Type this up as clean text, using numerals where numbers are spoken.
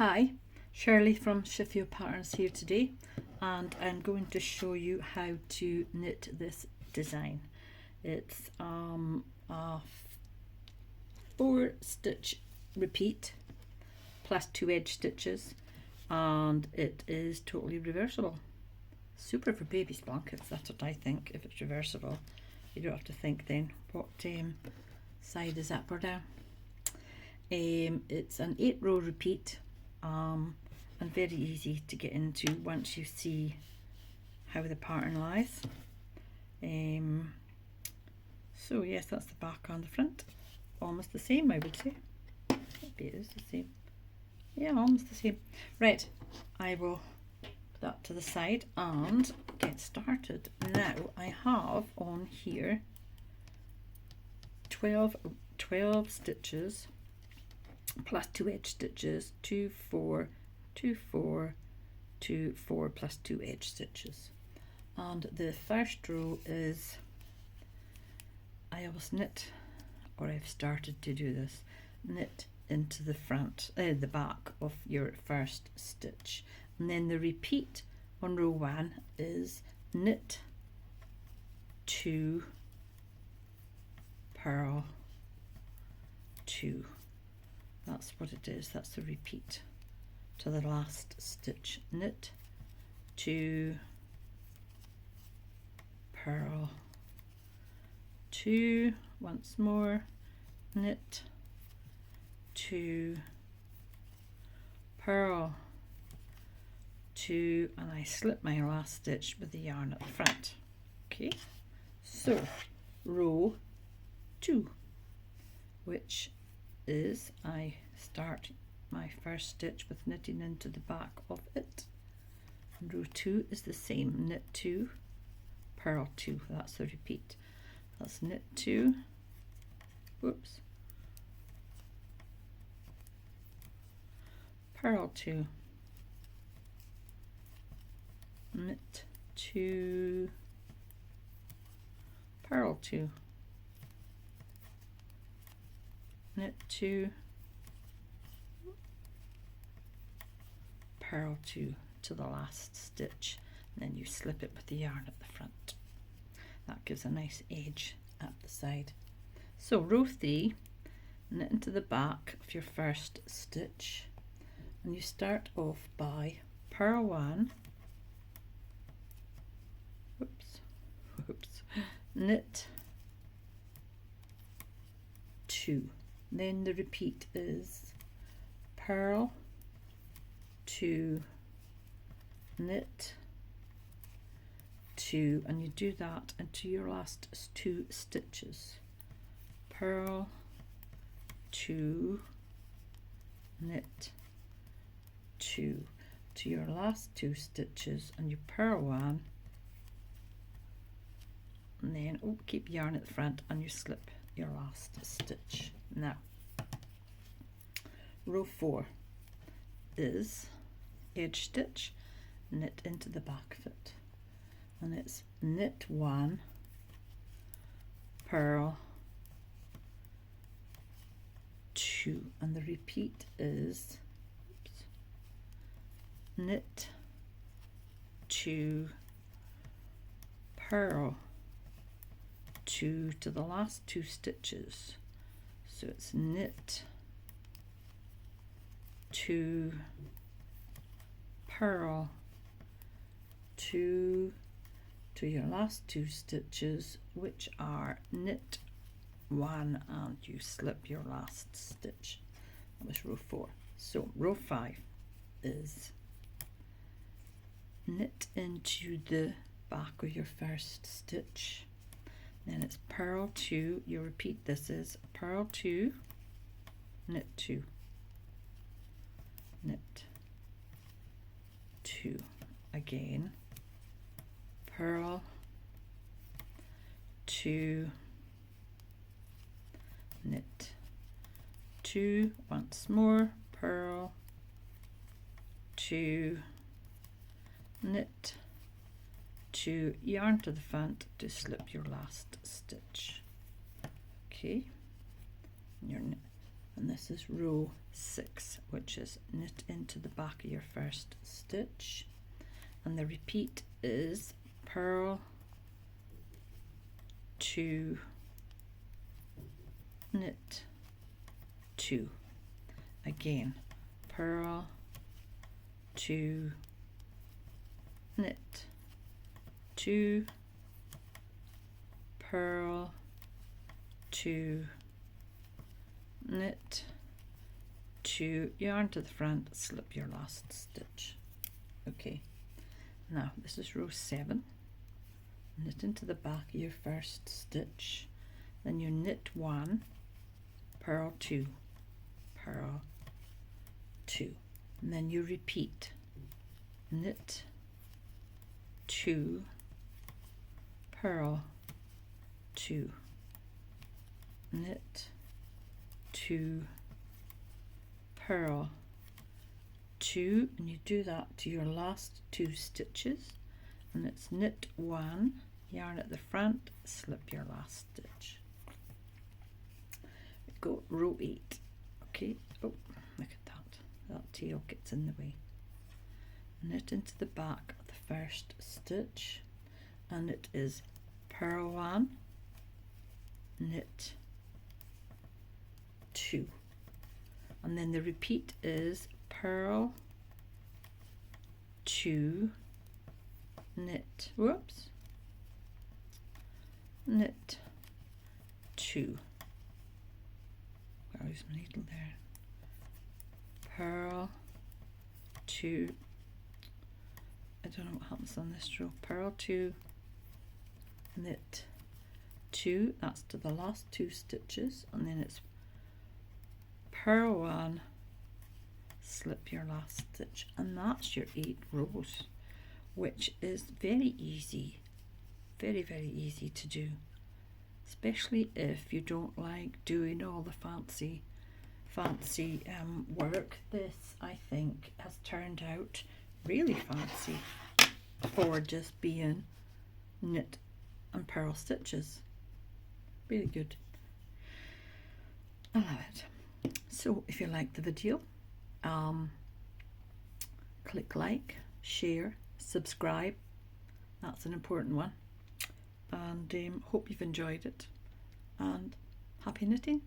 Hi, Shirley from Sheffield Patterns here today, and I'm going to show you how to knit this design. It's a 4-stitch repeat plus 2 edge stitches, and it is totally reversible. Super for babies' blankets, that's what I think. If it's reversible, you don't have to think then what side is up or down. It's an 8-row repeat, and very easy to get into once you see how the pattern lies. So yes, that's the back and the front, almost the same, I would say. Maybe it is the same. Yeah, almost the same. Right, I will put that to the side and get started. Now I have on here 12 stitches plus 2 edge stitches, 2, 4, 2, 4, 2, 4 plus 2 edge stitches. And the first row is, I always knit, or I've started to do this, knit into the front, the back of your first stitch, and then the repeat on row 1 is knit 2, purl 2. That's what it is, that's the repeat to the last stitch. Knit 2, purl 2, once more, knit 2, purl 2, and I slip my last stitch with the yarn at the front. Okay, so row 2, which is I start my first stitch with knitting into the back of it, and row 2 is the same, knit 2, purl 2, that's the repeat. That's knit 2, whoops, purl 2, knit 2, purl 2, knit 2, purl 2 to the last stitch, and then you slip it with the yarn at the front. That gives a nice edge at the side. So row 3, knit into the back of your first stitch, and you start off by purl 1, whoops, knit 2. Then the repeat is purl 2, knit 2, and you do that into your last 2 stitches. Purl 2, knit 2 to your last 2 stitches, and you purl 1, and then keep yarn at the front and you slip your last stitch. Now row 4 is edge stitch, knit into the back of it, and it's knit 1, purl 2, and the repeat is knit 2, purl 2 to the last 2 stitches. So it's knit 2, purl 2 to your last 2 stitches, which are knit 1, and you slip your last stitch. That was row 4. So row 5 is knit into the back of your first stitch, then it's purl 2, you repeat, this is purl 2, knit 2, knit 2, again purl 2, knit 2, once more, purl 2, knit 2, yarn to the front to slip your last stitch. Okay, and this is row 6, which is knit into the back of your first stitch, and the repeat is purl, 2, knit, 2, again purl, 2, knit, 2, purl, 2, knit, 2, yarn to the front, slip your last stitch. Okay, now this is row 7, knit into the back of your first stitch, then you knit 1, purl 2, purl 2, and then you repeat, knit, 2, purl, 2, knit, 2, purl, 2, and you do that to your last 2 stitches, and it's knit 1, yarn at the front, slip your last stitch. We go row 8. Okay, oh look at that tail gets in the way. Knit into the back of the first stitch, and it is purl 1, knit 2, and then the repeat is purl, 2, knit, whoops, knit, 2, where is my needle there, purl, 2, I don't know what happens on this row, purl 2, knit 2, that's to the last 2 stitches, and then it's purl 1, slip your last stitch, and that's your 8 rows, which is very easy, very easy to do, especially if you don't like doing all the fancy work. This, I think, has turned out really fancy for just being knit and purl stitches. Really good. I love it. So if you like the video, click like, share, subscribe. That's an important one. And hope you've enjoyed it. And happy knitting.